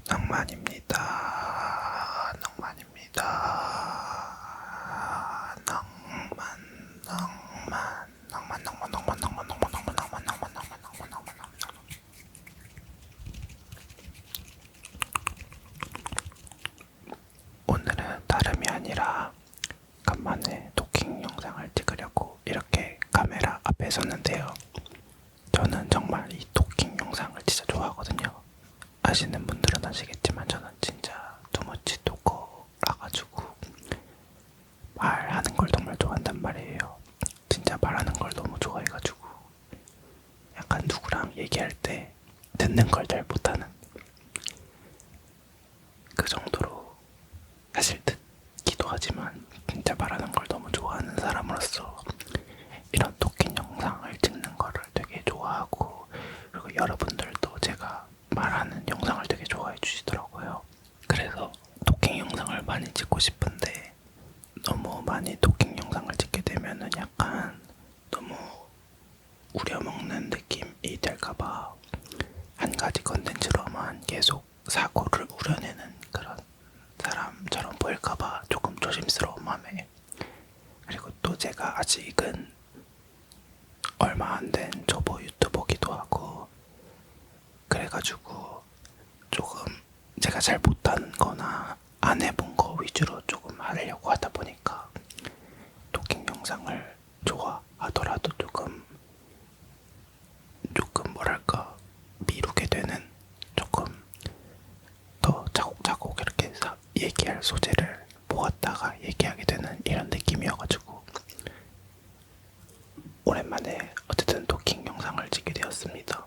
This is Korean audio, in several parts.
낭만입니다. 낭만입니다. 낭만. 오늘은 다름이 아니라 간만에 토킹 영상을 찍으려고 이렇게 카메라 앞에 섰는데요. 저는 정말 이 토킹 영상을 진짜 좋아하거든요. 아시는 분들은 아시겠지만 저는 진짜 투머치 토커라가지고 말하는 걸 정말 좋아한단 말이에요. 진짜 말하는 걸 너무 좋아해가지고 약간 누구랑 얘기할 때 듣는 걸 잘 못하는 그 정도로 사실 듣기도 하지만 진짜 말하는 걸 너무 좋아하는 사람으로서 이런 토킹 영상을 찍는 거를 되게 좋아하고, 그리고 여러분들도 제가 말하는 영상을 되게 좋아해 주시더라고요. 그래서 토킹 영상을 많이 찍고 싶은데 너무 많이 토킹 영상을 찍게 되면은 약간 너무 우려먹는 느낌이 될까봐 한 가지 컨텐츠로만 계속 사고를 우려내는 그런 사람처럼 보일까봐 조금 조심스러운 마음에, 그리고 또 제가 아직은 얼마 안 된 초보 유튜버기도 하고 그래가지고 조금 제가 잘 못하는 거나 안 해본 거 위주로 조금 하려고 하다 보니까 토킹 영상을 좋아하더라도 조금 뭐랄까 미루게 되는, 조금 더 차곡차곡 이렇게 얘기할 소재를 모았다가 얘기하게 되는 이런 느낌이어가지고 오랜만에 어쨌든 토킹 영상을 찍게 되었습니다.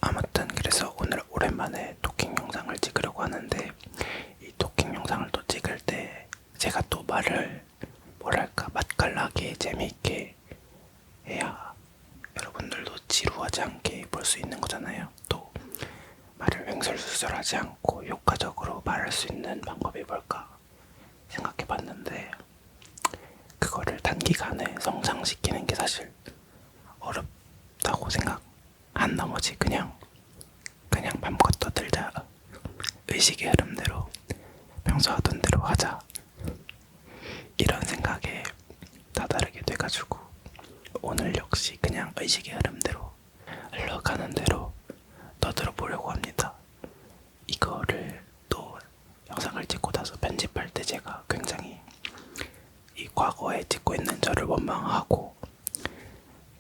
아무튼 그래서 오늘 오랜만에 토킹 영상을 찍으려고 하는데, 이 토킹 영상을 또 찍을 때 제가 또 말을 뭐랄까 맛깔나게 재미있게 해야 여러분들도 지루하지 않게 볼 수 있는 거잖아요. 또 말을 횡설수설하지 않고 효과적으로 말할 수 있는 방법이 뭘까 생각해봤는데, 그거를 단기간에 성장시키는 게 사실 어렵다고 생각한 나머지 그냥 맘껏 떠들자, 의식의 흐름대로 평소 하던 대로 하자, 이런 생각에 다다르게 돼가지고 오늘 역시 그냥 의식의 흐름대로 흘러가는 대로 떠들어 보려고 합니다. 이거를 또 영상을 찍고 나서 편집할 때 제가 굉장히 이 과거에 찍고 있는 저를 원망하고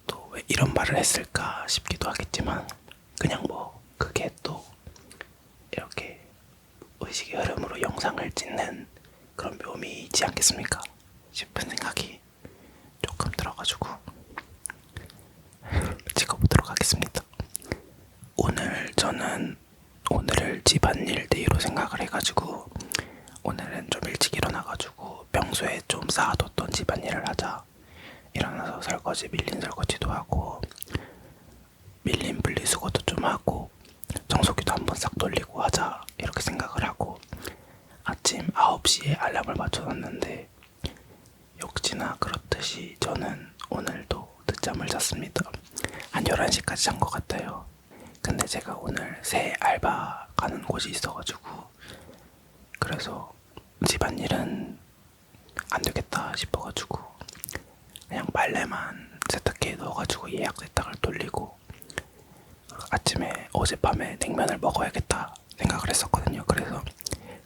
또 왜 이런 말을 했을까 싶기도 하겠지만, 그냥 뭐 그게 또 이렇게 의식의 흐름으로 영상을 찍는 그런 묘미이지 않겠습니까 싶은 생각이 조금 들어가지고 찍어보도록 하겠습니다. 저는 오늘을 집안일 데이로 생각을 해가지고 오늘은 좀 일찍 일어나가지고 평소에 좀 쌓아뒀던 집안일을 하자, 일어나서 설거지, 밀린 설거지도 하고 밀린 분리수거도 좀 하고 청소기도 한번 싹 돌리고 하자, 이렇게 생각을 하고 아침 9시에 알람을 맞춰놨는데 역시나 그렇듯이 저는 오늘도 늦잠을 잤습니다. 한 11시까지 잔 것 같아요. 근데 제가 오늘 새 알바 가는 곳이 있어가지고 그래서 집안일은 안 되겠다 싶어가지고 그냥 빨래만 세탁기에 넣어가지고 예약 세탁을 돌리고 아침에 어젯밤에 냉면을 먹어야겠다 생각을 했었거든요. 그래서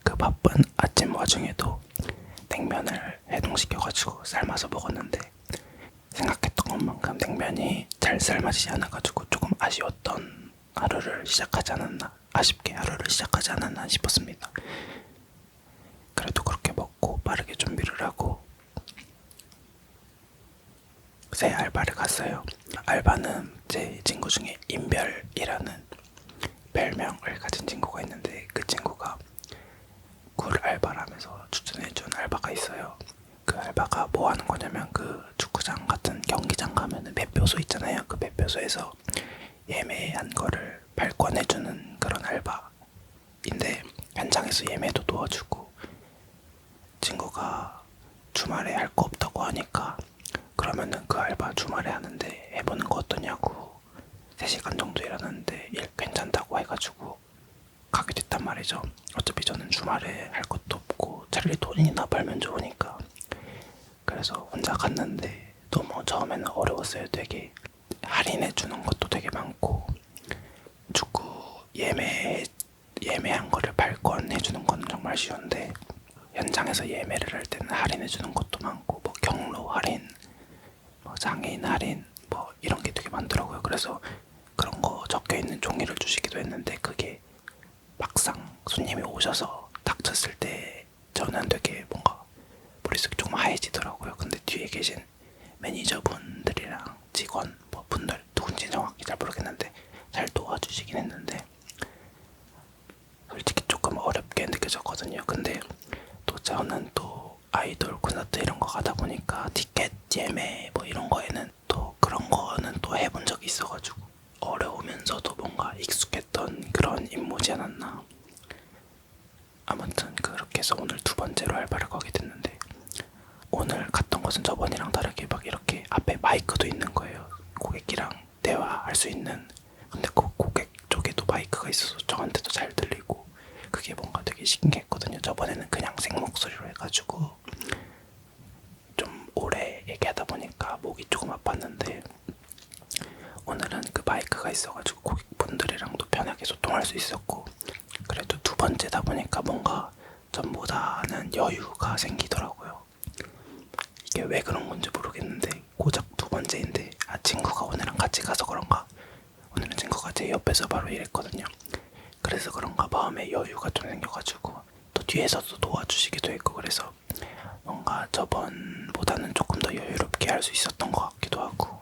그 바쁜 아침 와중에도 냉면을 해동시켜가지고 삶아서 먹었는데 생각했던 것만큼 냉면이 잘 삶아지지 않아가지고 조금 아쉬웠던 하루를 시작하지 않았나, 아쉽게 하루를 시작하지 않았나 싶었습니다. 그래도 그렇게 먹고 빠르게 준비를 하고 새 알바를 갔어요. 알바는 제 친구 중에 인별이라는 별명을 가진 친구가 있는데, 그 친구가 꿀 알바라면서 추천해준 알바가 있어요. 그 알바가 뭐 하는 거냐면, 그 축구장 같은 경기장 가면은 매표소 있잖아요. 그 매표소에서 예매한 거를 발권해주는 그런 알바인데, 현장에서 예매도 도와주고 친구가 주말에 할 거 없다고 하니까 그러면은 그 알바 주말에 하는데 해보는 거 어떠냐고 3시간 정도 일하는데 일 괜찮다고 해가지고 가게 됐단 말이죠. 어차피 저는 주말에 할 것도 없고 차라리 돈이나 벌면 좋으니까. 그래서 혼자 갔는데 너무 처음에는 어려웠어요. 되게 할인해 주는 것도 되게 많고 축구 예매한 거를 발권해 주는 건 정말 쉬운데 현장에서 예매를 할 때는 할인해 주는 것도 많고 뭐 경로 할인, 뭐 장애인 할인 뭐 이런 게 되게 많더라고요. 그래서 그런 거 적혀 있는 종이를 주시기도 했는데 그게 막상 손님이 오셔서 닥쳤을 때 저는 되게 뭔가 머릿속이 좀 하얘지더라고요. 근데 뒤에 계신 매니저분들이랑 직원 뭐 분들 누군지 정확히 잘 모르겠는데 잘 도와주시긴 했는데 솔직히 조금 어렵게 느껴졌거든요. 근데 또 저는 또 아이돌 콘서트 이런 거 가다 보니까 티켓 예매 뭐 이런 거에는 또 그런 거는 또 해본 적이 있어가지고 어려우면서도 뭔가 익숙했던 그런 임무지 않았나. 아무튼 그렇게 해서 오늘 두 번째로 알바를 가게 됐는데 오늘 갔던 곳은 저번이랑 다르게 막 이렇게 앞에 마이크도 있는 거예요. 고객이랑 대화할 수 있는. 근데 그 고객 쪽에도 마이크가 있어서 저한테도 잘 들리고 그게 뭔가 되게 신기했거든요. 저번에는 그냥 생목소리로 해가지고 좀 오래 얘기하다 보니까 목이 조금 아팠는데 오늘은 그 마이크가 있어가지고 고객분들이랑도 편하게 소통할 수 있었고 그래도 두 번째다 보니까 뭔가 전보다는 여유가 생기더라고요. 이게 왜 그런 건지 모르겠는데 고작 두 번째인데 친구가 오늘은 같이 가서 그런가 오늘은 친구가 제 옆에서 바로 일했거든요. 그래서 그런가 마음에 여유가 좀 생겨가지고 또 뒤에서도 도와주시기도 했고 그래서 뭔가 저번보다는 조금 더 여유롭게 할 수 있었던 것 같기도 하고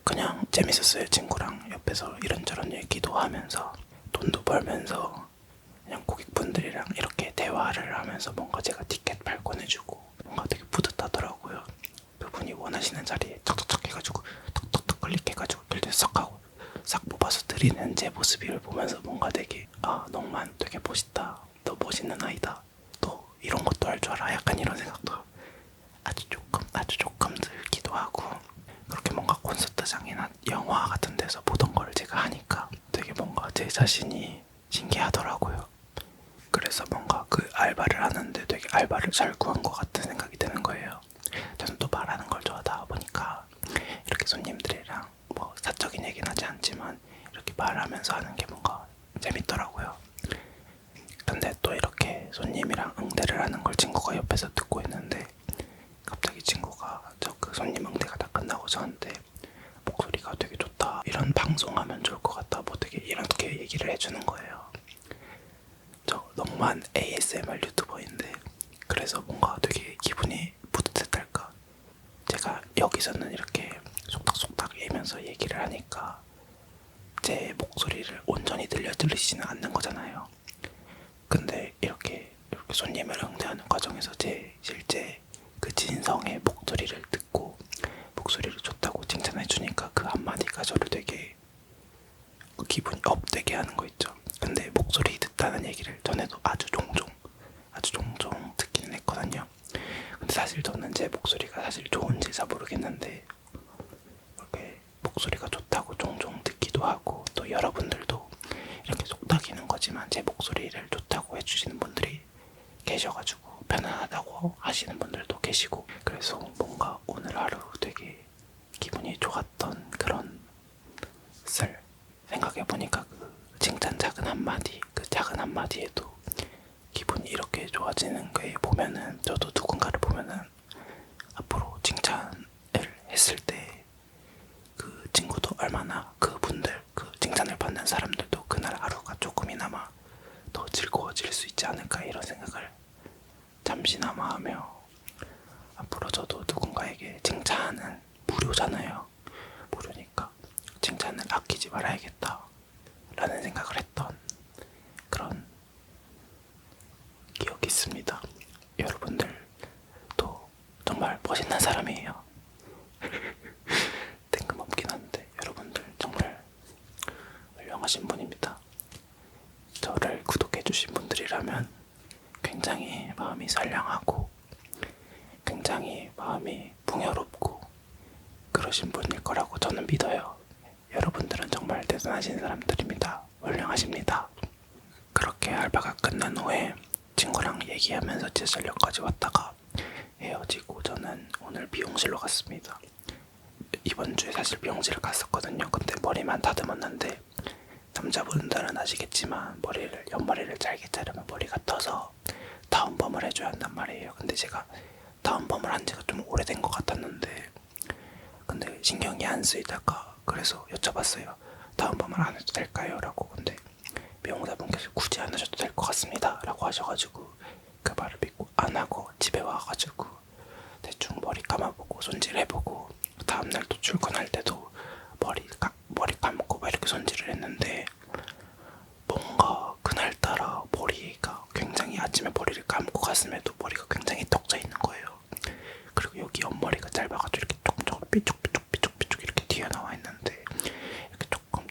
그냥 재밌었어요. 친구랑 옆에서 이런저런 얘기도 하면서 돈도 벌면서 그냥 고객분들이랑 이렇게 대화를 하면서 뭔가 제가 티켓 발권해주고 뭔가 되게 뿌듯하더라고요. 그분이 원하시는 자리에 척척척 해가지고 톡톡톡 클릭해가지고 빌드 썩 하고 싹 뽑아서 드리는 제 모습을 보면서 뭔가 되게 너만 되게 멋있다. 너 멋있는 아이다. 너 이런 것도 할 줄 알아. 약간 이런 생각도 아주 조금 들기도 하고 그렇게 뭔가 콘서트장이나 영화 같은 데서 보던 걸 제가 하니까 되게 뭔가 제 자신이 신기하더라고요. 그래서 뭔가 그 알바를 하는데 되게 알바를 잘 구한 것 같은 생각이 드는 거예요. 저는 또 말하는 걸 좋아하다 보니까 이렇게 손님들이랑 뭐 사적인 얘기는 하지 않지만 이렇게 말하면서 하는 게 뭔가 재밌더라고요. 근데 또 이렇게 손님이랑 응대를 하는 걸 친구가 옆에서 듣고 있는데 갑자기 친구가 저 그 손님 응대가 다 끝나고 저한테 목소리가 되게 좋다. 이런 방송하면 좋을 것 같다. 뭐 되게 이렇게 얘기를 해주는 거예요. 저 넉만 ASMR 유튜버인데 그래서 뭔가 되게 기분이 뿌듯했달까. 제가 여기서는 이렇게 속닥속닥 얘면서 얘기를 하니까 제 목소리를 온전히 들리지는 않는 거잖아요. 근데 이렇게 손님을 응대하는 과정에서 제 실제 그 진성의 목소리를 듣고 목소리를 좋다고 칭찬해 주니까 그 한마디가 저를 되게 기분이 업되게 하는 거 있죠. 근데 목소리 듣다는 얘기를 전에도 아주 종종 듣기는 했거든요. 근데 사실 저는 제 목소리가 사실 좋은지 잘 모르겠는데 이렇게 목소리가 좋다고 종종 듣기도 하고 또 여러분들도 이렇게 속닥이는 거지만 제 목소리를 좋다고 해주시는 분들이 계셔가지고 편안하다고 하시는 분들도 계시고 그래서 뭔가 오늘 하루 되게 기분이 좋았던 그런 썰. 생각해보니까 그 칭찬 작은 한마디 그 작은 한마디에도 기분이 이렇게 좋아지는 게 보면은 저도 누군가를 보면은 앞으로 칭찬을 했을 때 그 친구도 얼마나 그분들 그 칭찬을 받는 사람들도 그날 하루가 조금이나마 더 즐거워질 수 있지 않을까 이런 생각을 잠시나마 하며 앞으로 저도 누군가에게 칭찬은 무료잖아요. 무료니까 칭찬을 아끼지 말아야겠다 라는 생각을 했던 그런 기억이 있습니다. 여러분들도 정말 멋있는 사람이에요. 뜬금없긴 한데 여러분들 정말 훌륭하신 분입니다. 저를 구독해주신 분들이라면 굉장히 마음이 선량하고 굉장히 마음이 풍요롭고 좋으신 분일 거라고 저는 믿어요. 여러분들은 정말 대단하신 사람들입니다. 훌륭하십니다. 그렇게 알바가 끝난 후에 친구랑 얘기하면서 지하철역까지 왔다가 헤어지고 저는 오늘 미용실로 갔습니다. 이번 주에 사실 미용실을 갔었거든요. 근데 머리만 다듬었는데 남자분들은 아시겠지만 옆머리를 잘게 자르면 머리가 떠서 다운펌을 해줘야 한단 말이에요. 근데 제가 다운펌을 한 지가 좀 오래된 것 같았는데 근데 신경이 안 쓰이다가 그래서 여쭤봤어요. 다운펌을 안 해도 될까요? 라고. 근데 미용사분께서 굳이 안 하셔도 될 것 같습니다 라고 하셔가지고 그 말을 믿고 안 하고 집에 와가지고 대충 머리 감아보고 손질해보고 다음날 또 출근할 때도 머리 감고 막 이렇게 손질을 했는데 뭔가 그날따라 머리가 굉장히 아침에 머리를 감고 갔음에도 머리가 굉장히 떡져 있는 거예요. 그리고 여기 옆머리가 짧아가지고 이렇게 조금 삐쭉삐쭉 이렇게 튀어나와 있는데 이렇게 조금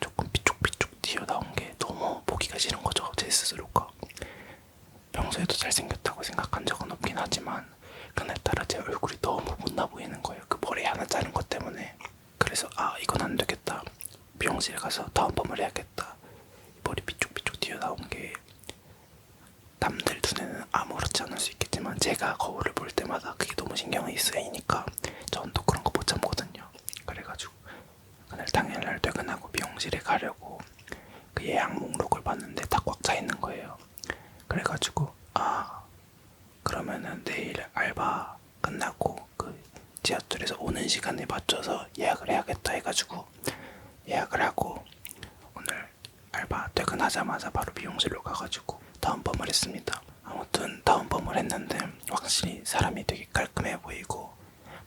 삐쭉 튀어나온 게 너무 보기가 싫은 거죠. 제 스스로가. 평소에도 잘생겼다고 생각한 적은 없긴 하지만 그날따라 제 얼굴이 너무 못나 보이는 거예요. 그 머리 하나 자른 것 때문에. 그래서 이건 안 되겠다. 미용실에 가서 다운펌을 해야겠다. 머리 삐쭉 튀어나온 게 남들 눈에는 아무렇지 않을 수 있겠지만 제가 거울을 볼 때마다 그게 너무 신경이 쓰이니까 전 또 그런 거 못 참거든요. 그래가지고 그날 당일날 퇴근하고 미용실에 가려고 그 예약 목록을 봤는데 다 꽉 차 있는 거예요. 그래가지고 그러면은 내일 알바 끝나고 그 지하철에서 오는 시간에 맞춰서 예약을 해야겠다 해가지고 예약을 하고 오늘 알바 퇴근하자마자 바로 미용실로 가가지고 다운펌을 했습니다. 아무튼 다운펌을 했는데 확실히 사람이 되게 깔끔해 보이고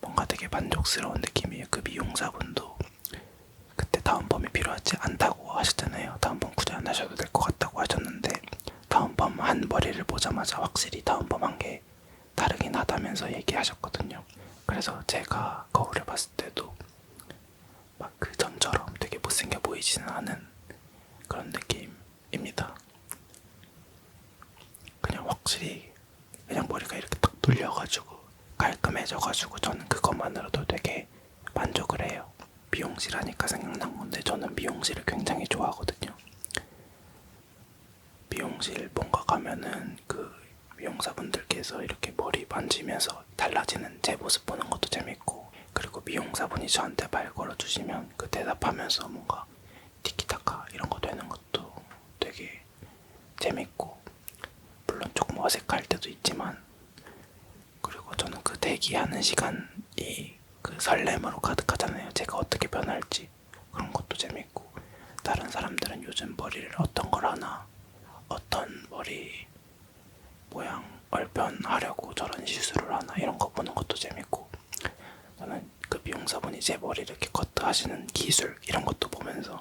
뭔가 되게 만족스러운 느낌이에요. 그 미용사분도 그때 다운펌이 필요하지 않다고 하셨잖아요. 다운펌 굳이 안 하셔도 될 것 같다고 하셨는데 다운펌 한 머리를 보자마자 확실히 다운펌 한 게 다르긴 하다면서 얘기하셨거든요. 그래서 제가 거울을 봤을 때도 막 그 전처럼 되게 못생겨 보이지는 않은 그런 느낌입니다. 그냥 확실히 그냥 머리가 이렇게 딱 눌려가지고 깔끔해져가지고 저는 그것만으로도 되게 만족을 해요. 미용실 하니까 생각난 건데 저는 미용실을 굉장히 좋아하거든요. 미용실 뭔가 가면은 그 미용사분들께서 이렇게 머리 만지면서 달라지는 제 모습 보는 것도 재밌고 그리고 미용사분이 저한테 말 걸어주시면 그 대답하면서 뭔가 티키타카 이런 거 되는 것도 되게 재밌고 물론 조금 어색할 때도 있지만 그리고 저는 그 대기하는 시간이 그 설렘으로 가득하잖아요. 제가 어떻게 변할지 그런 것도 재밌고 다른 사람들은 요즘 머리를 어떤 걸 하나 어떤 머리 모양 얼편하려고 저런 시술을 하나 이런 거 보는 것도 재밌고 저는 그 미용사분이 제 머리를 이렇게 커트하시는 기술 이런 것도 보면서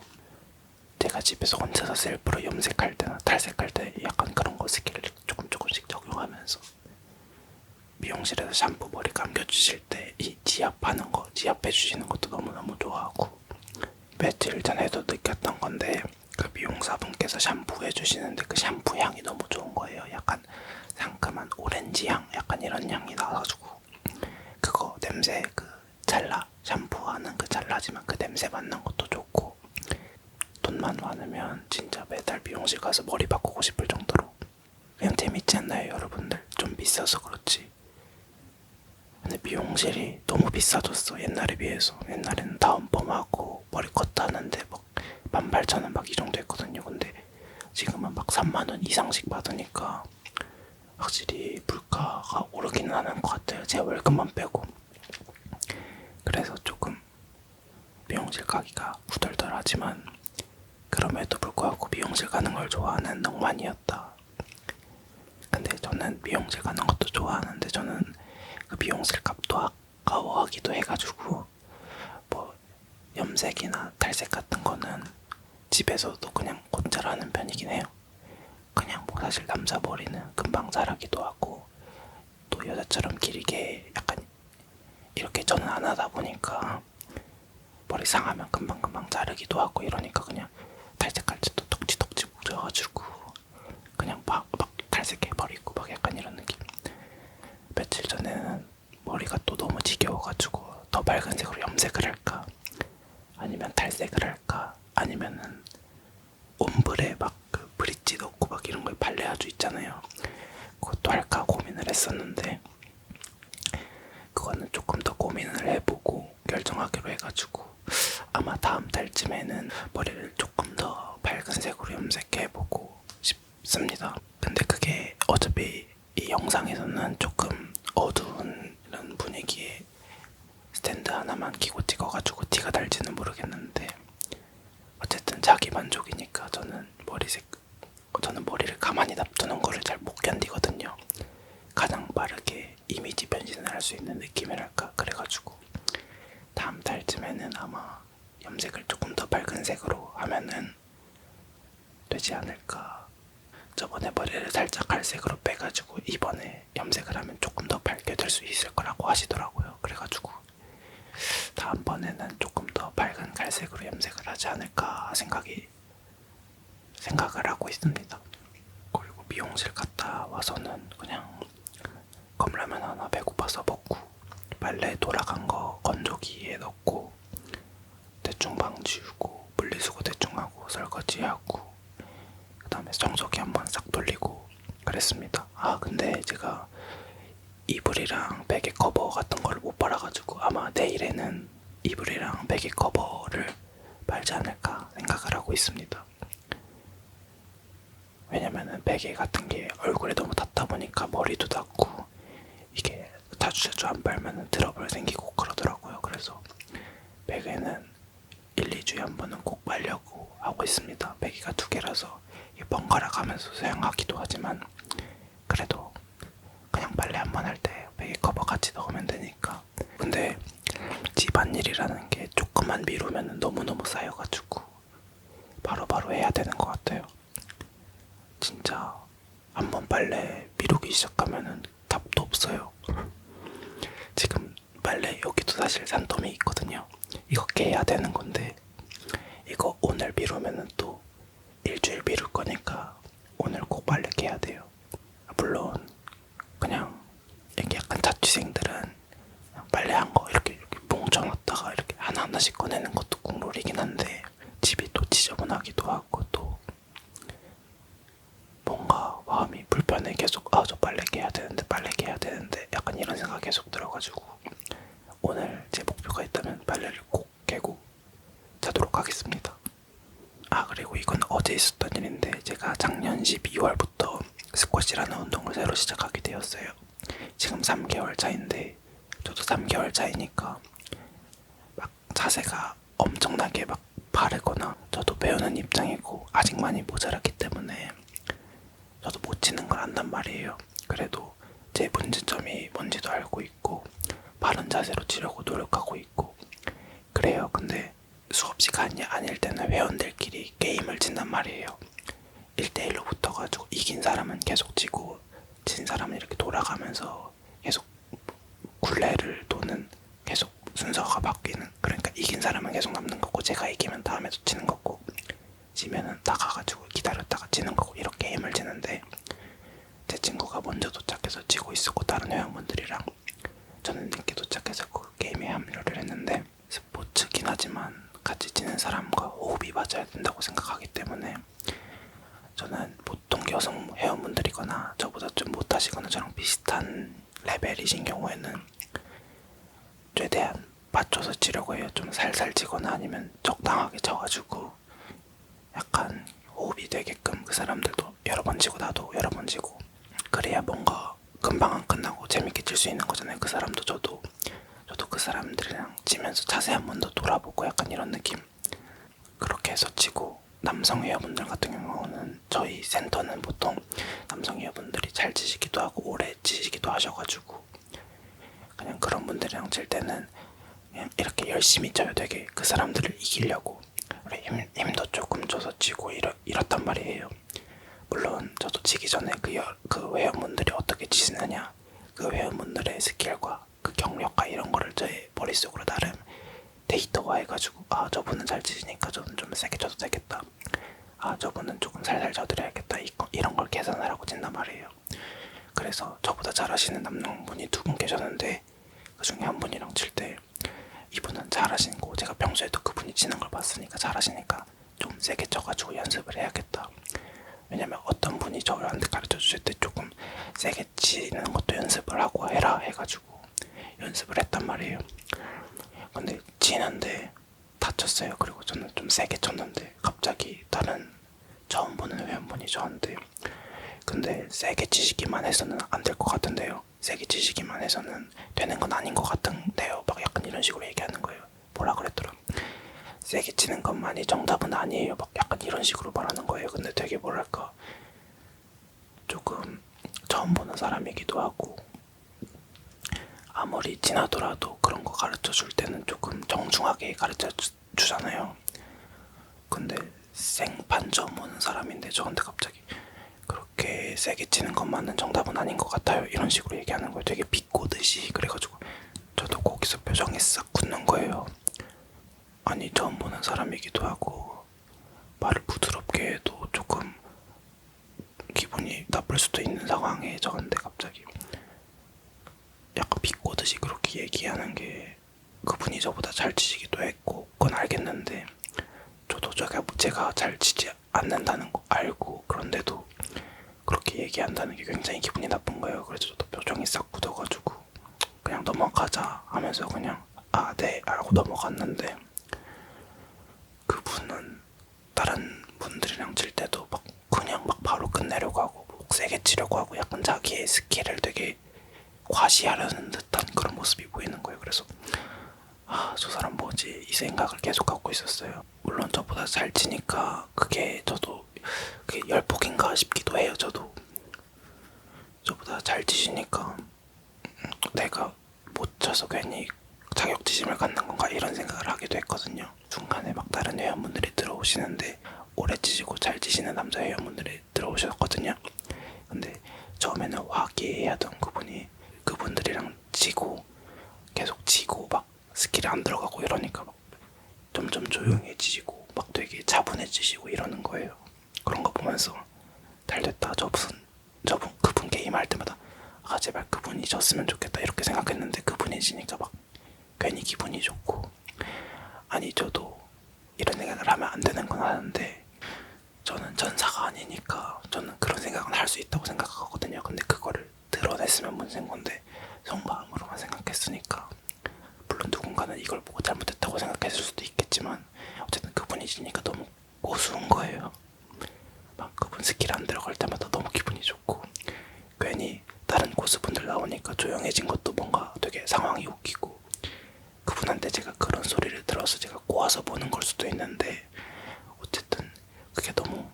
제가 집에서 혼자서 셀프로 염색할 때나 탈색할 때 약간 그런 거 스킬을 조금씩 적용하면서 미용실에서 샴푸 머리 감겨주실 때 이 지압하는 거 지압해주시는 것도 너무너무 좋아하고 며칠 전에도 느꼈던 건데 그 미용사분께서 샴푸 해주시는데 그 샴푸 향이 너무 좋은 거예요. 약간 상큼한 오렌지 향 약간 이런 향이 나가지고 그거 냄새 그 샴푸하는 그 찰나지만 그 냄새 맡는 것도 좋고 돈만 많으면 진짜 매달 미용실 가서 머리 바꾸고 싶을 정도로 그냥 재밌지 않나요 여러분들? 좀 비싸서 그렇지 근데 미용실이 너무 비싸졌어 옛날에 비해서. 옛날에는 다운펌하고 머리 커트 하는데 막 18,000원 막 이 정도 했거든요. 근데 지금은 막 30,000원 이상씩 받으니까 확실히 물가가 오르기는 하는 것 같아요. 제 월급만 빼고. 그래서 조금 미용실 가기가 후덜덜하지만 그럼에도 불구하고 미용실 가는 걸 좋아하는 낭만이었다. 근데 저는 미용실 가는 것도 좋아하는데 저는 그 미용실 값도 아까워하기도 해가지고 뭐 염색이나 탈색 같은 거는 집에서도 그냥 곧잘 하는 편이긴 해요. 그냥 뭐 사실 남자 머리는 금방 자라기도 하고 또 여자처럼 길게 약간 이렇게 저는 안 하다 보니까 머리 상하면 금방금방 자르기도 하고 이러니까 그냥 탈색할 때도 덕지덕지 묻어가지고 그냥 막 탈색해버리고 막 약간 이런 느낌. 며칠 전에는 머리가 또 너무 지겨워가지고 더 밝은색으로 염색을 할까 발레아주 있잖아요. 그것도 할까 고민을 했었는데 그거는 조금 더 고민을 해보고 결정하기로 해가지고 아마 다음 달쯤에는 머리를 조금 더 밝은 색으로 염색해보고 싶습니다. 근데 그게 어차피 이 영상에서는 조금 어두운 이런 분위기에 스탠드 하나만 끼고 찍어가지고 티가 날지는 모르겠는데 어쨌든 자기 만족이니까 저는 머리를 가만히 놔두는 거를 잘 못 견디거든요. 가장 빠르게 이미지 변신을 할 수 있는 느낌이랄까. 그래가지고 다음 달쯤에는 아마 염색을 조금 더 밝은 색으로 하면은 되지 않을까. 저번에 머리를 살짝 갈색으로 빼가지고 이번에 염색을 하면 조금 더 밝게 될 수 있을 거라고 하시더라고요. 그래가지고 다음번에는 조금 더 밝은 갈색으로 염색을 하지 않을까 생각을 하고 있습니다. 그리고 미용실 갔다 와서는 그냥 컵라면 하나 배고파서 먹고 빨래 돌아간 거 건조기에 넣고 대충 방 치우고 분리수거 대충 하고 설거지하고 그 다음에 청소기 한번 싹 돌리고 그랬습니다. 아 근데 제가 이불이랑 베개 커버 같은 걸 못 빨아가지고 아마 내일에는 이불이랑 베개 커버를 빨지 않을까 생각을 하고 있습니다. 왜냐면은 베개 같은 게 얼굴에 너무 닿다 보니까 머리도 닿고 이게 자주 안 빨면은 트러블 생기고 그러더라고요. 그래서 베개는 1-2주에 한 번은 꼭 빨려고 하고 있습니다. 베개가 2개라서 번갈아 가면서 사용하기도 하지만 그래도 그냥 빨래 한 번 할 때 베개 커버 같이 넣으면 되니까. 근데 집안일이라는 게 조금만 미루면 너무너무 쌓여가지고 바로바로 해야 되는 것 같아요. 진짜 한 번 빨래 미루기 시작하면은 답도 없어요. 지금 빨래 여기도 사실 산더미 있거든요. 이거 깨야 되는 건데 이거 오늘 미루면은 또 일주일 미룰 거니까 오늘 꼭 빨래 깨야 돼요. 물론 그냥 이렇게 약간 자취생들은 그냥 빨래한 거 이렇게 뭉쳐놨다가 이렇게 하나하나씩 꺼내는 것도 국룰이긴 한데 집이 또 지저분하기도 하고 또 뭔가 마음이 불편해. 계속 저 빨래 깨야 되는데 약간 이런 생각이 계속 들어가지고 오늘 제 목표가 있다면 빨래를 꼭 깨고 자도록 하겠습니다. 그리고 이건 어제 있었던 일인데 제가 작년 12월부터 스쿼시라는 운동을 새로 시작하게 되었어요. 지금 3개월 차인데 저도 3개월 차이니까 막 자세가 엄청나게 막 바르거나 저도 배우는 입장이고 아직 많이 모자랐기 때문에 저도 못 치는 걸 안단 말이에요. 그래도 제 문제점이 뭔지도 알고 있고 바른 자세로 치려고 노력하고 있고 그래요. 근데 수업 시간이 아닐 때는 회원들끼리 게임을 친단 말이에요. 1대1로 붙어가지고 이긴 사람은 계속 치고 진 사람은 이렇게 돌아가면서 계속 굴레를 도는 계속 순서가 바뀌는. 그러니까 이긴 사람은 계속 남는 거고 제가 이기면 다음에도 치는 거고 지면은 나가가지고 기다렸다가 치는 거고 이렇게 게임을 치는데 제 친구가 먼저 도착해서 치고 있었고 다른 회원분들이랑 저는 늦게 도착해서 그 게임에 합류를 했는데 스포츠긴 하지만 같이 치는 사람과 호흡이 맞아야 된다고 생각하기 때문에 저는 보통 여성 회원분들이거나 저보다 좀 못하시거나 저랑 비슷한 레벨이신 경우에는 최대한 맞춰서 치려고 해요. 좀 살살 치거나 아니면 적당하게 쳐가지고 약간 호흡이 되게끔 그 사람들도 여러 번 치고 나도 여러 번 치고 그래야 뭔가 금방 안 끝나고 재밌게 칠 수 있는 거잖아요. 그 사람도 저도 그 사람들이랑 치면서 자세 한 번 더 돌아보고 약간 이런 느낌. 그렇게 해서 치고 남성 회원분들 같은 경우는 저희 센터는 보통 남성 회원분들이 잘 치시기도 하고 오래 치시기도 하셔가지고 그냥 그런 분들이랑 칠 때는 그냥 이렇게 열심히 쳐요. 되게 그 사람들을 이기려고 힘도 조금 줘서 치고 이렇단 말이에요. 물론 저도 치기 전에 그 회원분들이 어떻게 치시느냐 그 회원분들의 스킬과 그 경력과 이런 거를 제 머릿속으로 나름 데이터화해가지고 저분은 잘 치시니까 저는 좀 세게 쳐도 되겠다. 저분은 조금 살살 쳐드려야겠다. 이런 걸 계산을 하고 친단 말이에요. 그래서 저보다 잘하시는 남성분이 2분 계셨는데 그 중에 한 분이랑 칠 때 이분은 잘하시고 제가 평소에도 그분이 치는 걸 봤으니까 잘하시니까 좀 세게 쳐가지고 연습을 해야겠다 왜냐면 어떤 분이 저한테 가르쳐 주실 때 조금 세게 치는 것도 연습을 하고 해라 해가지고 연습을 했단 말이에요. 근데 치는데 다쳤어요. 그리고 저는 좀 세게 쳤는데 갑자기 다른 처음 보는 회원분이 저한테 근데 세게 치시기만 해서는 안 될 것 같은데요. 세게 치시기만 해서는 되는 건 아닌 것 같은데요. 막 약간 이런 식으로 얘기하는 거예요. 뭐라 그랬더라. 세게 치는 것만이 정답은 아니에요. 막 약간 이런 식으로 말하는 거예요. 근데 되게 뭐랄까 조금 처음 보는 사람이기도 하고 아무리 지나더라도 그런 거 가르쳐 줄 때는 조금 정중하게 가르쳐 주잖아요. 근데 생판 처음 보는 사람인데 저한테 갑자기 그렇게 세게 치는 것만은 정답은 아닌 것 같아요. 이런 식으로 얘기하는 거예요. 되게 비꼬듯이. 그래가지고 저도 거기서 표정이 싹 굳는 거예요. 아니 처음 보는 사람이기도 하고 말을 부드럽게 해도 조금 기분이 나쁠 수도 있는 상황에 저한테 갑자기 약간 비꼬듯이 그렇게 얘기하는 게 그분이 저보다 잘 치시기도 했고 그건 알겠는데 저도 제가 잘 치지 않는다는 거 알고 그런데도 그렇게 얘기한다는 게 굉장히 기분이 나쁜 거예요. 그래서 저도 표정이 싹 굳어가지고 그냥 넘어가자 하면서 그냥 아 네 알고 넘어갔는데 그분은 다른 분들이랑 칠 때도 막 그냥 막 바로 끝내려고 하고 목 세게 치려고 하고 약간 자기의 스킬을 되게 과시하려는 듯한 그런 모습이 보이는 거예요. 그래서 아, 저 사람 뭐지? 이 생각을 계속 갖고 있었어요. 물론 저보다 잘 치니까 그게 저도 그게 열폭인가 싶기도 해요. 저보다 잘 치시니까 내가 못 쳐서 괜히 자격지심을 갖는 건가 이런 생각을 하기도 했거든요. 중간에 막 다른 회원분들이 들어오시는데 오래 치시고 잘 치시는 남자 회원분들이 들어오셨거든요. 근데 처음에는 화기애애하던 그분이 그분들이랑 치고 계속 치고 막 스킬이 안 들어가고 이러니까 막 점점 조용해지시고 막 되게 차분해지시고 이러는 거예요. 그런 거 보면서 잘됐다. 저분 그분 게임할 때마다 아 제발 그분이 졌으면 좋겠다 이렇게 생각했는데 그분이 지니까 막 괜히 기분이 좋고 아니 저도 이런 생각을 하면 안 되는 건 아는데 저는 전사가 아니니까 저는 그런 생각은 할 수 있다고 생각하거든요. 근데 그거를 드러냈으면 문제인 건데 속마음으로만 생각했으니까 물론 누군가는 이걸 보고 잘못했다고 생각했을 수도 있겠지만 어쨌든 그분이 지니까 너무 고수운 거예요. 막 그분 스킬 안 들어갈 때마다 너무 기분이 좋고 괜히 다른 고수분들 나오니까 조용해진 것도 뭔가 되게 상황이 웃기고 그분한테 제가 그런 소리를 들어서 제가 꼬아서 보는 걸 수도 있는데 어쨌든 그게 너무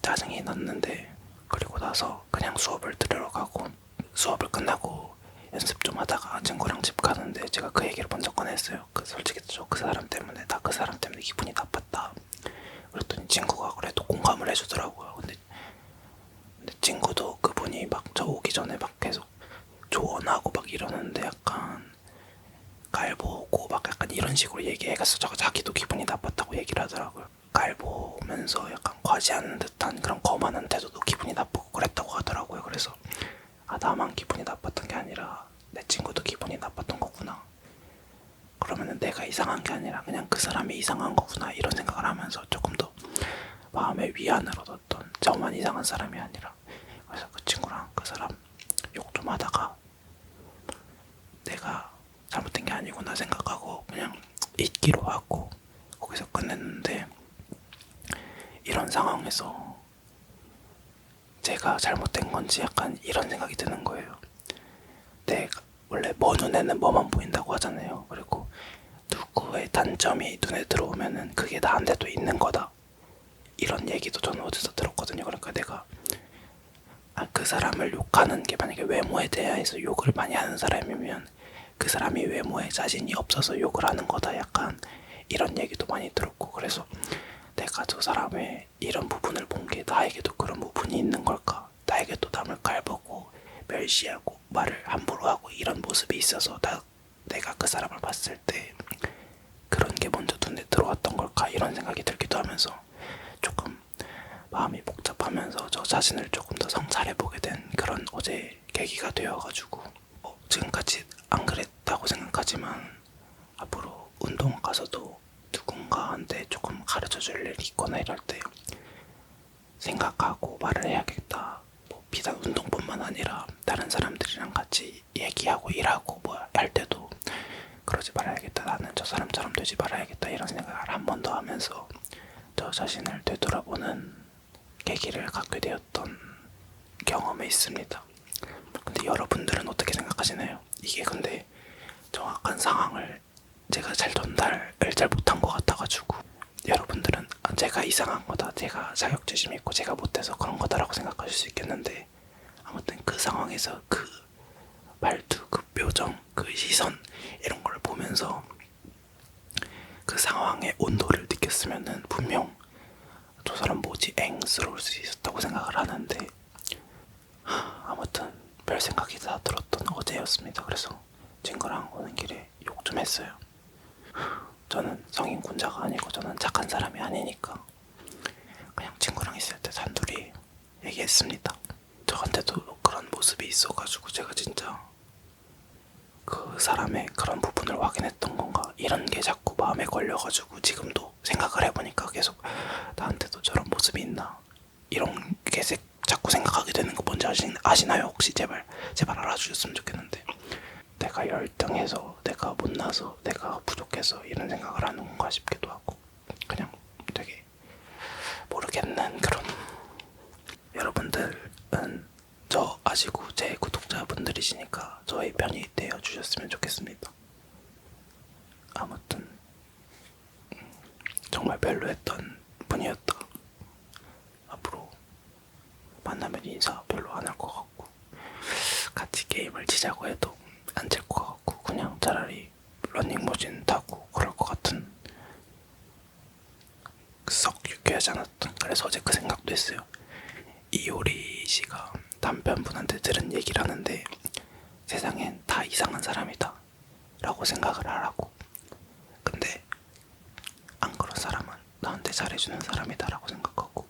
짜증이 났는데 그리고 나서 그냥 수업을 들으러 가고 수업을 끝나고 연습 좀 하다가 친구랑 집 가는데 제가 그 얘기를 먼저 꺼냈어요. 솔직히 저 그 사람 때문에 나 그 사람 때문에 기분이 나빴다. 그랬더니 친구가 그래도 공감을 해주더라고요. 근데 친구도 그분이 막 저 오기 전에 막 계속 조언하고 막 이러는데 약간 깔보고 막 약간 이런 식으로 얘기해서 자기도 기분이 나빴다고 얘기를 하더라고요. 깔보면서 약간 과시하는 듯한 그런 거만한 태도도 기분이 나쁘고 그랬다고 하더라고요. 그래서 아 나만 기분이 나빴던 게 아니라 내 친구도 기분이 나빴던 거구나. 그러면은 내가 이상한 게 아니라 그냥 그 사람이 이상한 거구나 이런 생각을 하면서 조금 더 마음의 위안을 얻었던 저만 이상한 사람이 아니라 그래서 그 친구랑 그 사람 욕 좀 하다가 내가 잘못된 게 아니구나 생각하고 그냥 잊기로 하고 거기서 끝냈는데 이런 상황에서 제가 잘못된 건지 약간 이런 생각이 드는 거예요. 내가 원래 뭐 눈에는 뭐만 보인다고 하잖아요. 그리고 누구의 단점이 눈에 들어오면은 그게 나한테도 있는 거다. 이런 얘기도 저는 어디서 들었거든요. 그러니까 내가 그 사람을 욕하는 게 만약에 외모에 대해서 욕을 많이 하는 사람이면 그 사람이 외모에 자신이 없어서 욕을 하는 거다. 약간 이런 얘기도 많이 들었고 그래서 내가 저 사람의 이런 부분을 본 게 나에게도 그런 부분이 있는 걸까? 나에게도 남을 깔보고 멸시하고 말을 함부로 하고 이런 모습이 있어서 내가 그 사람을 봤을 때 그런 게 먼저 눈에 들어왔던 걸까? 이런 생각이 들기도 하면서 조금 마음이 복잡하면서 저 자신을 조금 더 성찰해보게 된 그런 어제 계기가 되어가지고 지금까지 안 그랬다고 생각하지만 앞으로 운동 가서도 누군가한테 조금 가르쳐줄 일이 있거나 이럴 때 생각하고 말을 해야겠다. 뭐 비단 운동뿐만 아니라 다른 사람들이랑 같이 얘기하고 일하고 뭐 할 때도 그러지 말아야겠다. 나는 저 사람처럼 되지 말아야겠다. 이런 생각을 한 번 더 하면서 저 자신을 되돌아보는 계기를 갖게 되었던 경험이 있습니다. 근데 여러분들은 어떻게 생각하시나요? 이게 근데 정확한 상황을 제가 잘 전달을 잘 못한 것 같아가지고 여러분들은 제가 이상한 거다, 제가 자격지심이 있고 제가 못해서 그런 거다라고 생각하실 수 있겠는데 아무튼 그 상황에서 그 말투, 그 표정, 그 시선 이런 걸 보면서 그 상황의 온도를 느꼈으면은 분명 저 사람 뭐지 앵스러울 수 있었다고 생각을 하는데 아무튼 별 생각이 다 들었던 어제였습니다. 그래서 친구랑 오는 길에 욕 좀 했어요. 저는 성인군자가 아니고 저는 착한 사람이 아니니까 그냥 친구랑 있을 때 단둘이 얘기했습니다. 저한테도 그런 모습이 있어가지고 제가 진짜 그 사람의 그런 부분을 확인했던 건가 이런 게 자꾸 마음에 걸려가지고 지금도 생각을 해보니까 계속 나한테도 저런 모습이 있나 이런 게 자꾸 생각하게 되는 거 뭔지 아시나요? 혹시 제발 알아주셨으면 좋겠는데 내가 열등해서 내가 못나서 내가 부족해서 이런 생각을 하는 건가 싶기도 하고 그냥 되게 모르겠는 그런 여러분들은 저 아시고 제 구독자분들이시니까 저의 편이 되어주셨으면 좋겠습니다. 아무튼 정말 별로였던 분이었다. 앞으로 만나면 인사 별로 안 할 것 같고 같이 게임을 치자고 해도 안 칠 것 같고 그냥 차라리 러닝머신 타고 그럴 것 같은 썩 유쾌하지 않았던 그래서 어제 그 생각도 했어요. 이효리 씨가 남편분한테 들은 얘기라는데 세상엔 다 이상한 사람이다 라고 생각을 하라고. 근데 안 그런 사람은 나한테 잘해주는 사람이다 라고 생각하고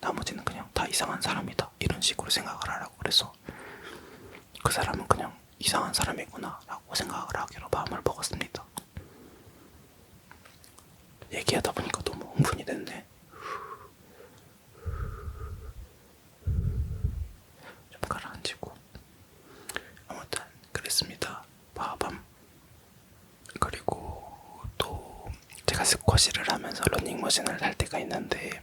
나머지는 그냥 다 이상한 사람이다 이런 식으로 생각을 하라고. 그래서 그 사람은 그냥 이상한 사람이구나 라고 생각을 하기로 마음을 먹었습니다. 얘기하다 보니까 너무 흥분이 됐네. 좀 가라앉히고 아무튼 그랬습니다. 밤 그리고 또 제가 스쿼시를 하면서 러닝머신을 탈 때가 있는데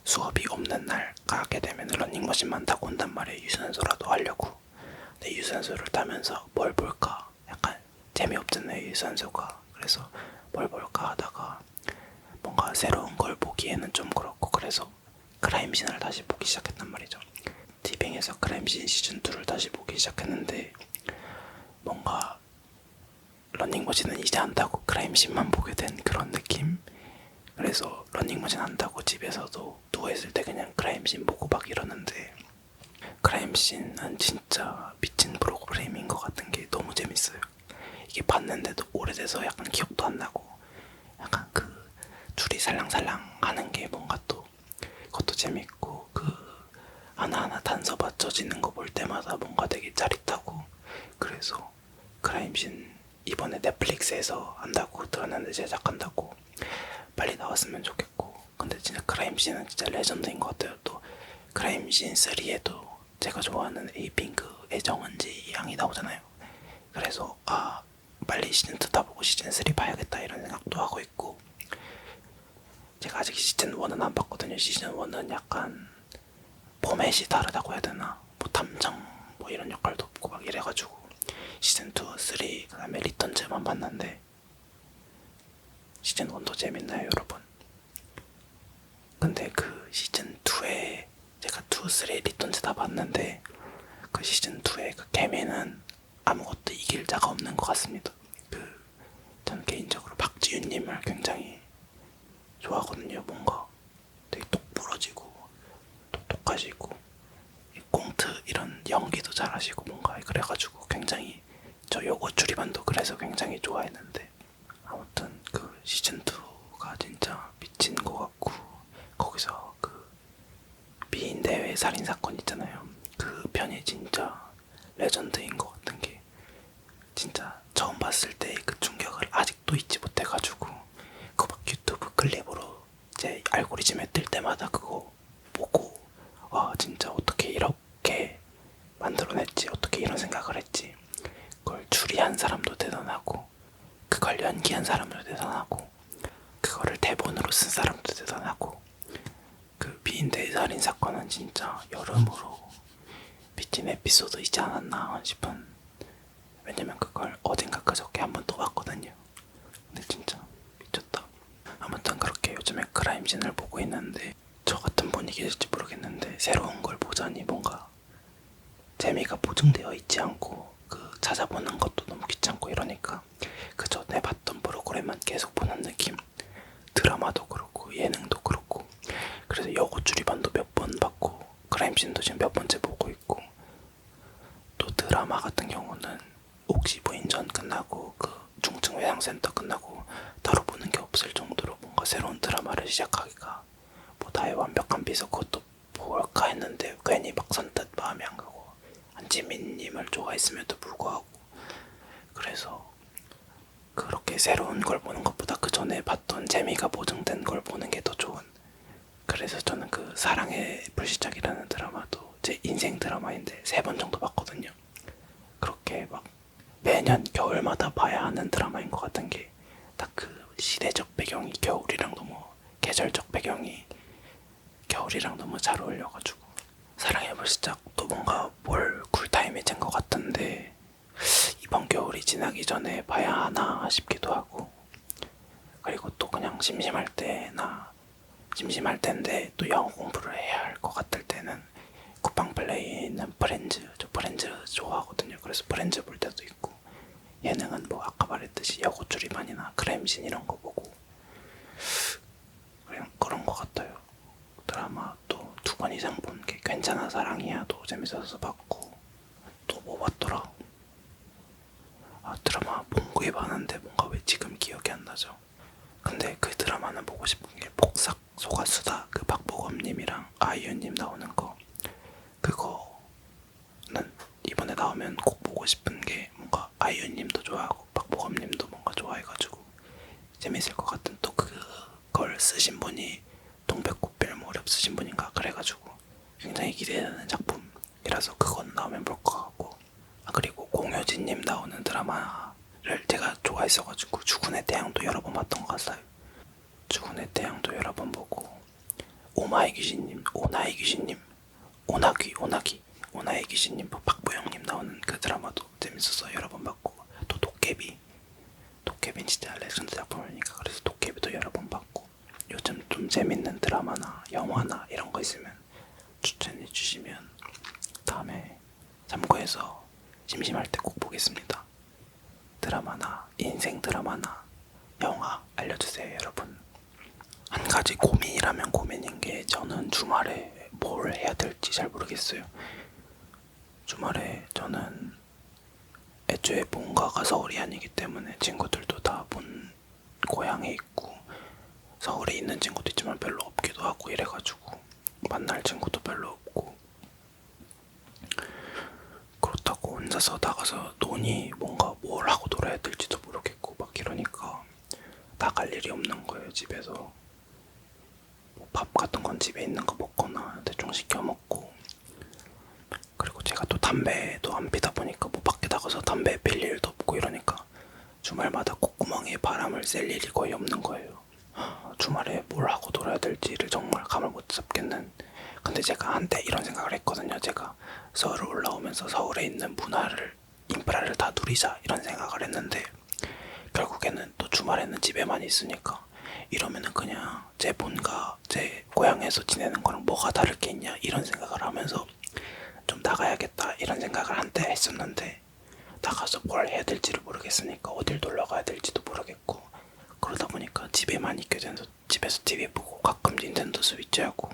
수업이 없는 날 가게 되면 러닝머신만 타고 온단 말이에요. 유산소라도 하려고. 근데 유산소를 타면서 뭘 볼까 약간 재미없잖아요 유산소가. 그래서 뭘 볼까 하다가 뭔가 새로운 걸 보기에는 좀 그렇고 그래서 크라임신을 다시 보기 시작했단 말이죠. 티빙에서 크라임신 시즌2를 다시 보기 시작했는데 뭔가 러닝머신은 이제 안다고 크라임신만 보게 된 그런 느낌. 그래서 러닝머신 안다고 집에서도 누워있을 때 그냥 크라임신 보고 막 이러는데 크라임신은 진짜 미친 프로그램인 것 같은 게 너무 재밌어요. 이게 봤는데도 오래돼서 약간 기억도 안 나고 약간 그 줄이 살랑살랑 하는 게 뭔가 또 그것도 재밌고 그 하나하나 단서 맞춰지는 거 볼 때마다 뭔가 되게 짜릿하고 그래서 크라임신 이번에 넷플릭스에서 한다고 들었는데 제작한다고 빨리 나왔으면 좋겠고 근데 진짜 크라임신은 진짜 레전드인 것 같아요. 또 크라임신 3에도 제가 좋아하는 에이핑크 애정은지 양이 나오잖아요. 그래서 빨리 시즌2 다 보고 시즌3 봐야겠다 이런 생각도 하고 있고 제가 아직 시즌1은 안 봤거든요. 시즌1은 약간 포맷이 다르다고 해야 되나 뭐 탐정 뭐 이런 역할도 없고 막 이래가지고 시즌2, 3, 그 다음에 리턴즈만 봤는데 시즌1도 재밌나요 여러분? 근데 그 시즌2에 제가 2, 3 리턴즈 다 봤는데 그 시즌2의 그 케미는 아무것도 이길 자가 없는 것 같습니다. 저는 개인적으로 박지윤님을 굉장히 좋아하거든요. 뭔가 되게 똑부러지고 똑똑하시고 꽁트 이런 연기도 잘하시고 뭔가 그래가지고 굉장히 저 요거 줄이반도 그래서 굉장히 좋아했는데 아무튼 그 시즌2가 진짜 미친 것 같고 거기서 그 미인 대회 살인 사건 있잖아요. 그 편이 진짜 레전드인 것 같은 게 진짜 처음 봤을 때 그 충격을 아직도 잊지 못해가지고 그거 막 유튜브 클립으로 제 알고리즘에 뜰 때마다 그거 보고 만들어냈지? 어떻게 이런 생각을 했지? 그걸 추리한 사람도 대단하고 그걸 연기한 사람도 대단하고 그거를 대본으로 쓴 사람도 대단하고 그 비인대의 살인 사건은 진짜 여러모로 비친 에피소드이지 않았나 싶은. 왜냐면 그걸 어딘가 그저께 한 번 또 봤거든요. 근데 진짜 미쳤다. 아무튼 그렇게 요즘에 크라임씬을 보고 있는데 저 같은 분위기일지 모르겠는데 새로운 걸 보자니 뭔가 재미가 보증되어 있지 않고 그 찾아보는 것도 너무 귀찮고 이러니까 그 전에 봤던 프로그램만 계속 보는 느낌. 드라마도 그렇고 예능도 그렇고. 그래서 여고추리반도 몇 번 봤고 크라임씬도 지금 몇 번째 보고 있고, 또 드라마 같은 경우는 옥시 부인전 끝나고 그 중증 외상센터 끝나고 따로 보는 게 없을 정도로 뭔가 새로운 드라마를 시작하기가 뭐 다의 완벽한 비서 그것도 볼까 했는데 괜히 막 선뜻 마음이 안 가고 한지민님을 좋아했음에도 불구하고. 그래서 그렇게 새로운 걸 보는 것보다 그 전에 봤던 재미가 보증된 걸 보는 게 더 좋은. 그래서 저는 그 사랑의 불시착이라는 드라마도 제 인생 드라마인데 3번 정도 봤거든요. 그렇게 막 매년 겨울마다 봐야 하는 드라마인 것 같은 게 딱 그 시대적 배경이 겨울이랑 너무 계절적 배경이 겨울이랑 너무 잘 어울려가지고. 사랑의 불시착도 뭔가 뭘 쿨타임해진 것 같은데 이번 겨울이 지나기 전에 봐야 하나 싶기도 하고. 그리고 또 그냥 심심할 때인데 또 영어 공부를 해야 할 것 같을 때는 쿠팡 플레이에 있는 프렌즈, 저 프렌즈 좋아하거든요. 그래서 프렌즈 볼 때도 있고, 예능은 뭐 아까 말했듯이 여고추리반이나 크라임씬 이런 거 보고 그냥 그런 것 같아요. 드라마 또 2번 이상 본 게 괜찮아 사랑이야도 재밌어서 봤고, 또 뭐 봤더라. 드라마 봉구에 봤는데 뭔가 왜 지금 기억이 안 나죠. 근데 그 드라마는 보고 싶은 게 폭삭 소가수다, 그 박보검님이랑 아이유님 나오는 거. 그거는 이번에 나오면 꼭 보고 싶은 게 뭔가 아이유님도 좋아하고 박보검님도 뭔가 좋아해가지고 재밌을 것 같은. 또 그걸 쓰신 분이 동백꽃별 무렵 쓰신 분인가 그래가지고 굉장히 기대되는 작품이라서 그건 나오면 볼 것 같고. 그리고 공효진님 나오는 드라마를 제가 좋아했어가지고 주군의 태양도 여러 번 봤던 것 같아요. 주군의 태양도 여러 번 보고, 오나이 귀신님, 오나이 귀신님, 박보영님 나오는 그 드라마도 재밌어서 여러 번 봤고, 또 도깨비는 진짜 레전드 작품이니까 그래서 도깨비도 여러 번 봤고. 요즘 좀 재밌는 드라마나 영화나 이런 거 있으면 추천해 주시면 다음에 참고해서 심심할 때 꼭 보겠습니다. 드라마나 인생 드라마나 영화 알려주세요, 여러분. 한 가지 고민이라면 고민인 게 저는 주말에 뭘 해야 될지 잘 모르겠어요. 주말에 저는 애초에 본가가 서울이 아니기 때문에 친구들도 다 본 고향에 있고 서울에 있는 친구도 있지만 별로 없기도 하고 이래가지고 만날 친구도 별로 없고, 그렇다고 혼자서 나가서 노니 뭔가 뭘 하고 놀아야 될지도 모르겠고 막 이러니까 나갈 일이 없는 거예요. 집에서 뭐 밥 같은 건 집에 있는 거 먹거나 대충 시켜 먹고. 그리고 제가 또 담배도 안 피다 보니까 뭐 밖에 나가서 담배 필 일도 없고 이러니까 주말마다 콧구멍에 바람을 쐴 일이 거의 없는 거예요. 주말에 뭘 하고 놀아야 될지를 정말 감을 못 잡겠는. 근데 제가 한때 이런 생각을 했거든요. 제가 서울 올라오면서 서울에 있는 문화를, 인프라를 다 누리자 이런 생각을 했는데 결국에는 또 주말에는 집에만 있으니까 이러면은 그냥 제 본가, 제 고향에서 지내는 거랑 뭐가 다를 게 있냐 이런 생각을 하면서 좀 나가야겠다 이런 생각을 한때 했었는데, 나가서 뭘 해야 될지를 모르겠으니까 어딜 놀러 가야 될지도 모르겠고 그러다 보니까 집에만 있게 돼서 집에서 TV 보고 가끔 닌텐도 스위치 하고.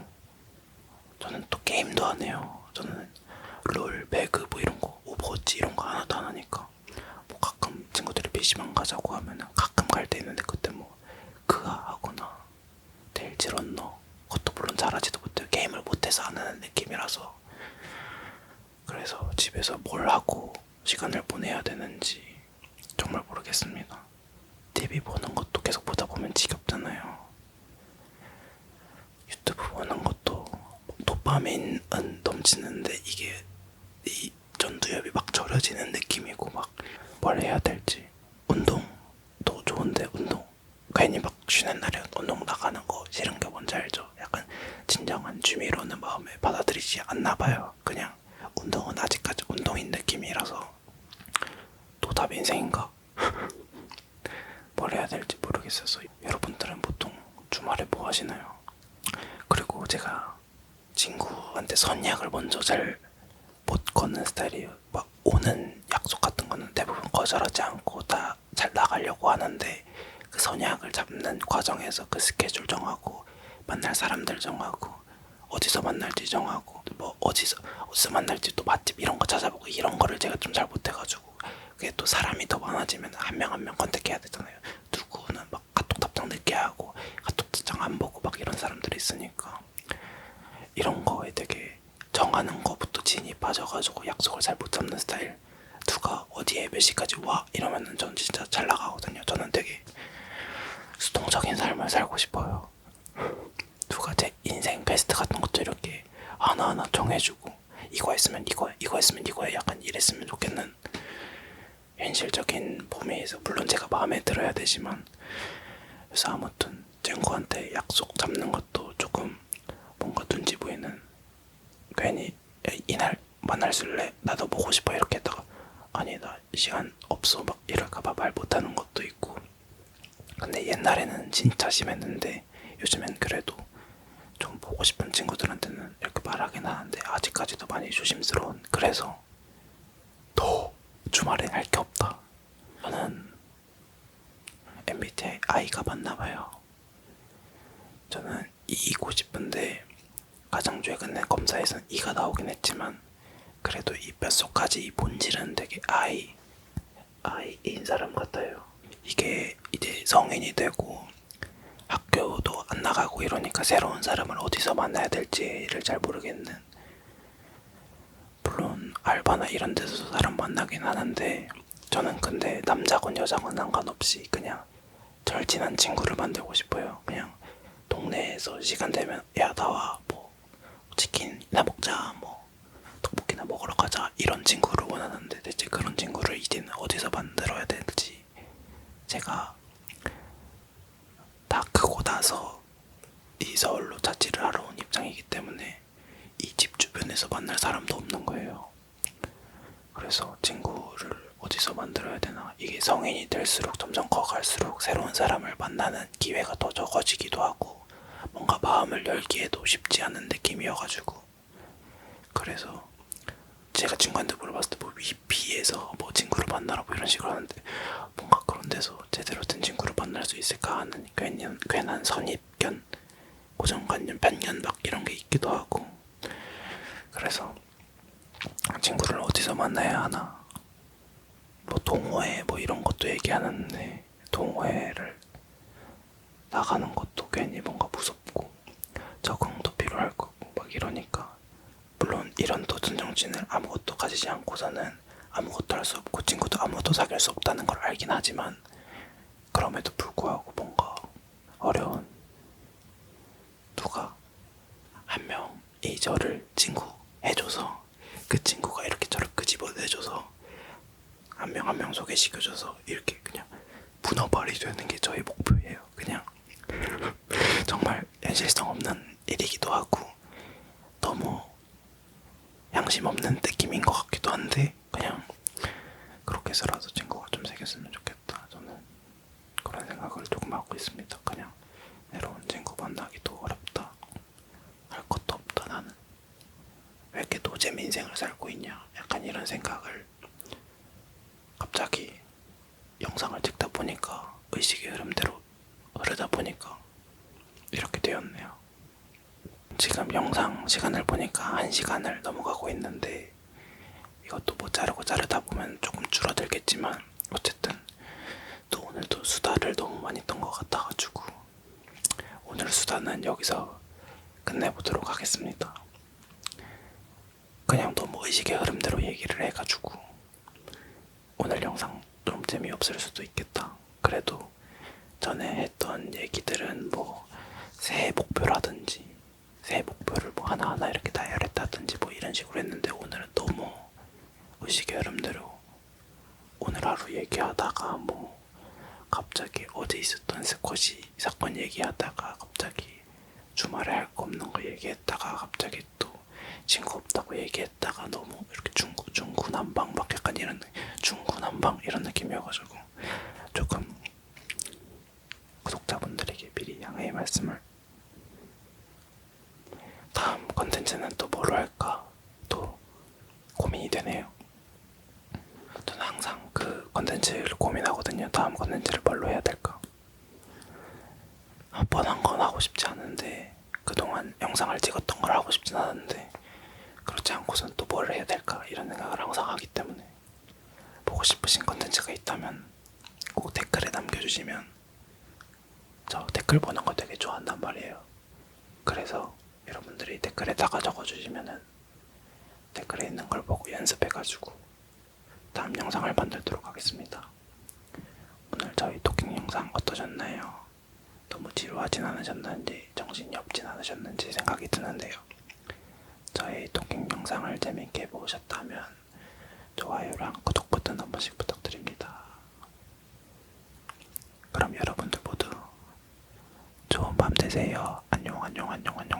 저는 또 게임도 안 해요. 저는 롤, 배그 뭐 이런 거, 오버워치 이런 거 하나도 안 하니까 뭐 가끔 친구들이 PC방 가자고 하면은 가끔 갈 때 있는데 그때 뭐 그가 하거나 데일즈 런너, 그것도 물론 잘하지도 못해요. 게임을 못해서 안 하는 느낌이라서. 그래서 집에서 뭘 하고 시간을 보내야 되는지 정말 모르겠습니다. TV 보는 것도 계속 보다 보면 지겹잖아요. 유튜브 보는 것도 도파민은 넘치는데 이게 뭘 해야 될지. 운동도 좋은데 운동 괜히 막 쉬는 날에 운동 나가는 거 싫은 게 뭔지 알죠? 약간 진정한 취미로는 마음에 받아들이지 않나 봐요. 그냥 운동은 아직까지 운동인 느낌이라서 도답 인생인가? 뭘 해야 될지 모르겠어서. 여러분들은 보통 주말에 뭐 하시나요? 그리고 제가 친구한테 선약을 먼저 잘 못 거는 스타일이에요. 막 오는 약속 같은 거는 대부분 거절하지 않고 다 잘 나가려고 하는데, 그 선약을 잡는 과정에서 그 스케줄 정하고 만날 사람들 정하고 어디서 만날지 정하고 뭐 어디서 만날지 또 맛집 이런 거 찾아보고 이런 거를 제가 좀 잘 못해가지고, 그게 또 사람이 더 많아지면 한 명 한 명 컨택해야 되잖아요. 누구는 막 카톡 답장 늦게 하고 카톡 답장 안 보고 막 이런 사람들이 있으니까 이런 거에 되게 정하는 거부터 진이 빠져가지고 약속을 잘 못 잡는 스타일. 누가 어디에 몇 시까지 와 이러면은 전 진짜 잘 나가거든요. 저는 되게 수동적인 삶을 살고 싶어요. 누가 제 인생 베스트 같은 것도 이렇게 하나하나 정해주고 이거 했으면 이거야, 이거 했으면 이거야, 약간 이랬으면 좋겠는 현실적인 봄에서, 물론 제가 마음에 들어야 되지만. 그래서 아무튼 친구한테 약속 잡는 것도 조금 뭔가 눈치 보이는, 괜히 이날 만날 수 있래? 나도 보고 싶어 이렇게 했다가 아니 나 시간 없어 막 이럴까봐 말 못하는 것도 있고. 근데 옛날에는 진짜 심했는데 요즘엔 그래도 좀 보고 싶은 친구들한테는 이렇게 말하긴 하는데 아직까지도 많이 조심스러운. 그래서 더 주말에 할 게 없다. 저는 MBTI I가 맞나봐요. 저는 E이고 싶은데 가장 최근에 검사에서는 E가 나오긴 했지만, 그래도 이 뼛속까지 이 본질은 되게 I인 사람 같아요. 이게 이제 성인이 되고 학교도 안 나가고 이러니까 새로운 사람을 어디서 만나야 될지를 잘 모르겠는, 물론 알바나 이런 데서 사람 만나긴 하는데 저는 근데 남자건 여자건 상관없이 그냥 절친한 친구를 만들고 싶어요. 그냥 동네에서 시간 되면 야 나와, 뭐 치킨이나 먹자, 뭐 떡볶이나 먹으러 가자, 이런 친구를 원하는데 대체 그런 친구를 이제는 어디서 만들어야 될지. 제가 다 크고 나서 이 서울로 자취를 하러 온 입장이기 때문에 이 집 주변에서 만날 사람도 없는 거예요. 그래서 친구를 어디서 만들어야 되나. 이게 성인이 될수록 점점 커갈수록 새로운 사람을 만나는 기회가 더 적어지기도 하고 뭔가 마음을 열기에도 쉽지 않은 느낌이어가지고, 그래서 제가 친구한테 물어봤을 때 뭐 위피에서 뭐 친구를 만나라 뭐 이런 식으로 하는데, 뭔가 그런 데서 제대로 된 친구를 만날 수 있을까 하는 괜한 선입견, 고정관념, 편견 막 이런 게 있기도 하고. 그래서 친구를 어디서 만나야 하나. 뭐 동호회 뭐 이런 것도 얘기하는데 동호회를 나가는 것도 괜히 뭔가 무섭고 적응도 필요할 거고 막 이러니까. 물론 이런 도전 정신을 아무것도 가지지 않고서는 아무것도 할 수 없고 친구도 아무것도 사귈 수 없다는 걸 알긴 하지만, 그럼에도 불구하고 뭔가 어려운, 누가 한 명이 저를 친구 해줘서 그 친구가 이렇게 저를 끄집어내줘서 한 명 한 명 소개시켜줘서 이렇게 그냥 문어발이 되는 게 저의 목표예요. 그냥 정말 현실성 없는 일이기도 하고 너무 양심 없는 느낌인 것 같기도 한데, 그냥 그렇게 해서라도 친구가 좀 생겼으면 좋겠다. 저는 그런 생각을 조금 하고 있습니다. 그냥 새로운 친구 만나기도 어렵다. 할 것도 없다. 나는 왜 이렇게 노잼 인생을 살고 있냐, 약간 이런 생각을 갑자기 영상을 찍다 보니까, 의식의 흐름대로 흐르다 보니까 이렇게 되었네요. 지금 영상 시간을 보니까 1시간을 넘어가고 있는데, 이것도 뭐 자르다 보면 조금 줄어들겠지만 어쨌든 또 오늘도 수다를 너무 많이 떤 것 같아가지고 오늘 수다는 여기서 끝내보도록 하겠습니다. 그냥 너무 의식의 흐름대로 얘기를 해가지고 오늘 영상 좀 재미없을 수도 있겠다. 그래도 전에 했던 얘기들은 뭐 새해 목표라든지 새해 목표를 뭐 하나하나 이렇게 나열했다든지 뭐 이런 식으로 했는데, 오늘은 너무 의식의 흐름대로 오늘 하루 얘기하다가 뭐 갑자기 어제 있었던 스쿼시 사건 얘기하다가 갑자기 주말에 할 거 없는 거 얘기했다가 갑자기 또 친구 없다고 얘기했다가 너무 이렇게 중구난방 막 약간 이런 중구난방 이런 느낌이어가지고 조금 구독자분들에게 미리 양해의 말씀을. 다음 컨텐츠는 또 뭐로 할까 또 고민이 되네요. 저는 항상 그 컨텐츠를 고민하거든요. 다음 컨텐츠를 뭘로 해야 될까. 뻔한 건 하고 싶지 않은데 그동안 영상을 찍었던 걸 하고 싶진 않은데 그렇지 않고선 또 뭘 해야 될까 이런 생각을 항상 하기 때문에 보고 싶으신 컨텐츠가 있다면 꼭 댓글에 남겨주시면 저 댓글 보는 거 되게 좋아한단 말이에요. 그래서 여러분들이 댓글에다가 적어주시면은 댓글에 있는 걸 보고 연습해가지고 다음 영상을 만들도록 하겠습니다. 오늘 저희 토킹 영상 어떠셨나요? 너무 지루하진 않으셨는지 정신이 없진 않으셨는지 생각이 드는데요. 저희 토킹 영상을 재밌게 보셨다면 좋아요랑 구독 버튼 한 번씩 부탁드립니다. 그럼 여러분들 모두 좋은 밤 되세요. 안녕 안녕 안녕 안녕.